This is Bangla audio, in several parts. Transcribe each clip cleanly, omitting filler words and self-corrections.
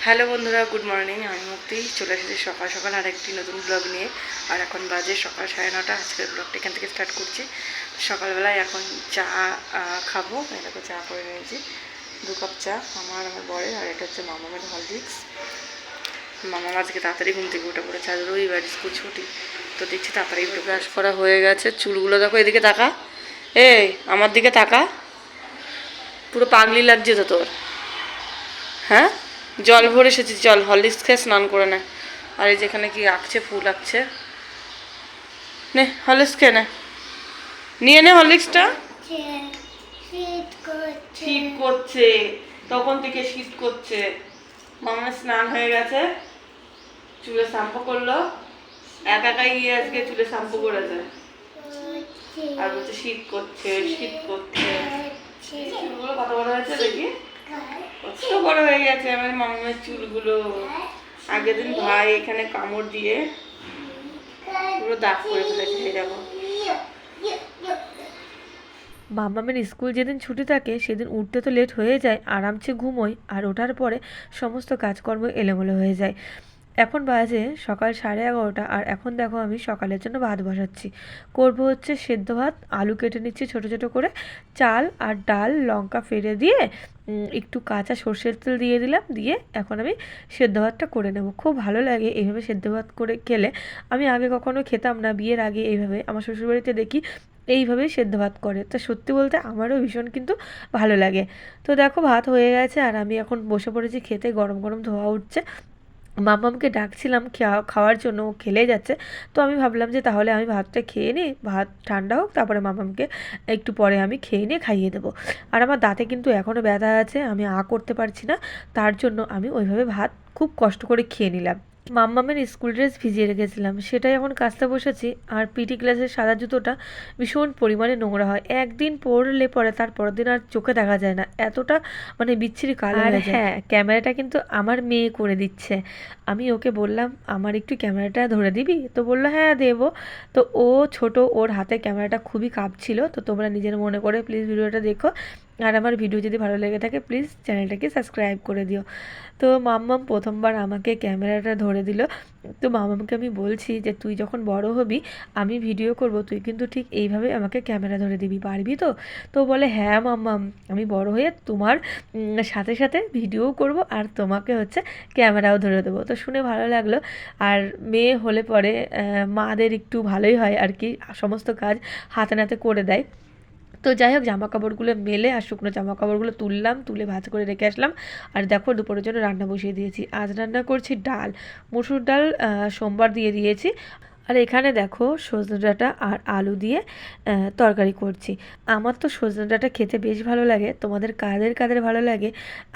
হ্যালো বন্ধুরা, গুড মর্নিং। আমি মুক্তি চলে এসেছি সকাল সকাল আরেকটি নতুন ব্লগ নিয়ে। আর এখন বাজে সকাল 9:30। আজকের ব্লগটা এখান থেকে স্টার্ট করছি। সকালবেলায় এখন চা খাবো। এটাকে চা করে নিয়েছি, 2 কাপ চা আমার বরের। আর এটা হচ্ছে মামামের হরলিক্স। মামা আজকে তাড়াতাড়ি ঘুম থেকে উঠে পড়েছে, আজ রবিবার, স্কুল ছুটি। তো দেখছি তাড়াতাড়ি উঠে ব্রাশ করা হয়ে গেছে। চুলগুলো দেখো, এদিকে তাকা, এই আমার দিকে তাকা, পুরো পাগলি লাগছে তো তোর। হ্যাঁ, জল ভরে এসেছি, জল হরলিক্স খেয়ে স্নান করে নে। আর এই যেখানে কি আঁকছে, ফুল আঁকছে, নে হরলিক্স খেয়ে নে, নিয়ে নে হরলিক্সটা। শীত করছে, তখন থেকে শীত করছে। মামার স্নান হয়ে গেছে, চুলে শ্যাম্পু করলো, একাই গিয়ে আজকে চুলে শ্যাম্পু করেছে। আর বলছে শীত করছে, শীত করছে। চুলগুলো কত বড় হয়েছে দেখি, কত বড় হয়ে গেছে আমার মামার চুলগুলো। আগের দিন ভাই এখানে কামড় দিয়ে পুরো দাগ করে ফেলেছে। এই দেখো, মামামের স্কুল যেদিন ছুটি থাকে সেদিন উঠতে তো লেট হয়ে যায়, আরামসে ঘুমোই। আর ওঠার পরে সমস্ত কাজকর্ম এলোমেলো হয়ে যায়। এখন বাজে সকাল 11:30। আর এখন দেখো আমি সকালের জন্য ভাত বসাচ্ছি। করব হচ্ছে সেদ্ধ ভাত, আলু কেটে নিচ্ছি ছোট ছোট করে, চাল আর ডাল লঙ্কা ফেলে দিয়ে একটু কাঁচা সর্ষের তেল দিয়ে দিলাম, দিয়ে এখন আমি সেদ্ধ ভাতটা করে নেব। খুব ভালো লাগে এইভাবে সেদ্ধ ভাত করে খেলে। আমি আগে কখনো খেতাম না, বিয়ের আগে এইভাবে আমার শ্বশুরবাড়িতে দেখি এইভাবেই সেদ্ধ ভাত করে। তা সত্যি বলতে আমারও ভীষণ কিন্তু ভালো লাগে। তো দেখো ভাত হয়ে গেছে আর আমি এখন বসে পড়েছি খেতে। গরম গরম ধোয়া উঠছে। মাম্মামকে ডাকছিলাম খাওয়ার জন্য, ও খেলে যাচ্ছে। তো আমি ভাবলাম যে তাহলে আমি ভাতটা খেয়ে নিই, ভাত ঠান্ডা হোক, তারপরে মাম্মামকে একটু পরে আমি খেয়ে নিয়ে খাইয়ে দেবো। আর আমার দাঁতে কিন্তু এখনও ব্যথা আছে, আমি করতে পারছি না। তার জন্য আমি ওইভাবে ভাত খুব কষ্ট করে খেয়ে নিলাম। মাম্মামের স্কুল ড্রেস ভিজিয়ে রেখেছিলাম, সেটাই এখন কাচতে বসেছি। আর পিটি ক্লাসের সাদা জুতোটা ভীষণ পরিমাণে নোংরা হয়, একদিন পরলে পরে তার পরের দিন আর চোখে দেখা যায় না, এতটা মানে বিচ্ছিরি কালো হয়ে যায়। হ্যাঁ, ক্যামেরাটা কিন্তু আমার মেয়ে করে দিচ্ছে। আমি ওকে বললাম আমার একটু ক্যামেরাটা ধরে দিবি, তো বললো হ্যাঁ দেবো। তো ও ছোট, ওর হাতে ক্যামেরাটা খুবই কাঁপছিল। তো তোমরা নিজের মনে করে প্লিজ ভিডিওটা দেখো। আর আমার ভিডিও যদি ভালো লেগে থাকে প্লিজ চ্যানেলটাকে সাবস্ক্রাইব করে দিও। তো মাম্মাম প্রথমবার আমাকে ক্যামেরাটা ধরে দিল। তো মাম্মামকে আমি বলছি যে তুই যখন বড় হবি, আমি ভিডিও করব, তুই কিন্তু ঠিক এইভাবে আমাকে ক্যামেরা ধরে দিবি, পারবি তো? তো বলে হ্যাঁ মাম্মাম, আমি বড় হয়ে তোমার সাথে সাথে ভিডিও করব আর তোমাকে হচ্ছে ক্যামেরাও ধরে দেবো। তো শুনে ভালো লাগলো। আর মেয়ে হলে পরে মাদের একটু ভালোই হয় আর কি, সমস্ত কাজ হাতে নাতে করে দেয়। তো যাই হোক, জামা কাপড়গুলো মেলে আর শুকনো জামা কাপড়গুলো তুললাম, তুলে ভাঁজ করে রেখে আসলাম। আর দেখো দুপুরের জন্য রান্না বসিয়ে দিয়েছি। আজ রান্না করছি ডাল, মসুর ডাল সোমবার দিয়ে দিয়েছি। আর এখানে দেখো সজনে ডাঁটা আর আলু দিয়ে তরকারি করছি। আমার তো সজনে ডাঁটা খেতে বেশ ভালো লাগে, তোমাদের কাদের কাদের ভালো লাগে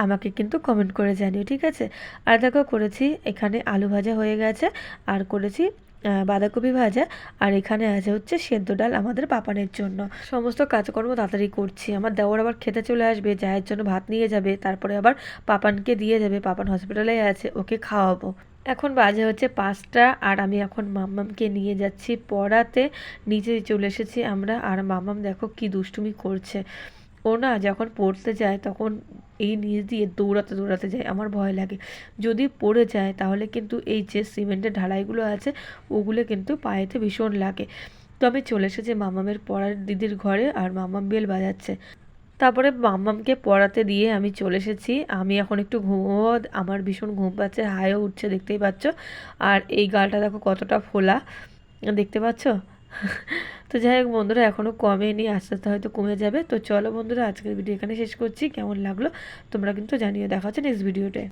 আমাকে কিন্তু কমেন্ট করে জানিও, ঠিক আছে? আর দেখো করেছি এখানে আলু ভাজা হয়ে গেছে, আর করেছি বাঁধাকপি ভাজা। আর এখানে আছে হচ্ছে সেদ্ধ ডাল আমাদের পাপানের জন্য। সমস্ত কাজকর্ম তাড়াতাড়ি করছি। আমার দেওর আবার খেতে চলে আসবে, জায়ের জন্য ভাত নিয়ে যাবে, তারপরে আবার পাপানকে দিয়ে যাবে, পাপান হসপিটালে আছে, ওকে খাওয়াবো। এখন বাজে হচ্ছে 5টা। আর আমি এখন মাম্মামকে নিয়ে যাচ্ছি পড়াতে। নিচে চলে এসেছি আমরা। আর মাম্মাম দেখো কি দুষ্টুমি করছে। ও না যখন পড়তে যায় তখন এই নিচ দিয়ে দৌড়াতে দৌড়াতে যায়, আমার ভয় লাগে যদি পড়ে যায় তাহলে কিন্তু এই যে সিমেন্টের ঢালাইগুলো আছে ওগুলো কিন্তু পায়েতে ভীষণ লাগে। তো আমি চলে এসেছি মাম্মামের পড়ার দিদির ঘরে, আর মাম্মাম বেল বাজাচ্ছে। তারপরে মাম্মামকে পড়াতে দিয়ে আমি চলে এসেছি। আমি এখন একটু ঘুমোবো, আমার ভীষণ ঘুম পাচ্ছে, হাইও উঠছে দেখতেই পাচ্ছ। আর এই গালটা দেখো কতটা ফোলা, দেখতে পাচ্ছ? তো যাই হোক বন্ধুরা, এখনও কমেনি, আস্তে আস্তে হয়তো কমে যাবে। তো চলো বন্ধুরা, আজকের ভিডিও এখানে শেষ করছি। কেমন লাগলো তোমরা কিন্তু জানিয়ে, দেখা হচ্ছে নেক্সট ভিডিওতে।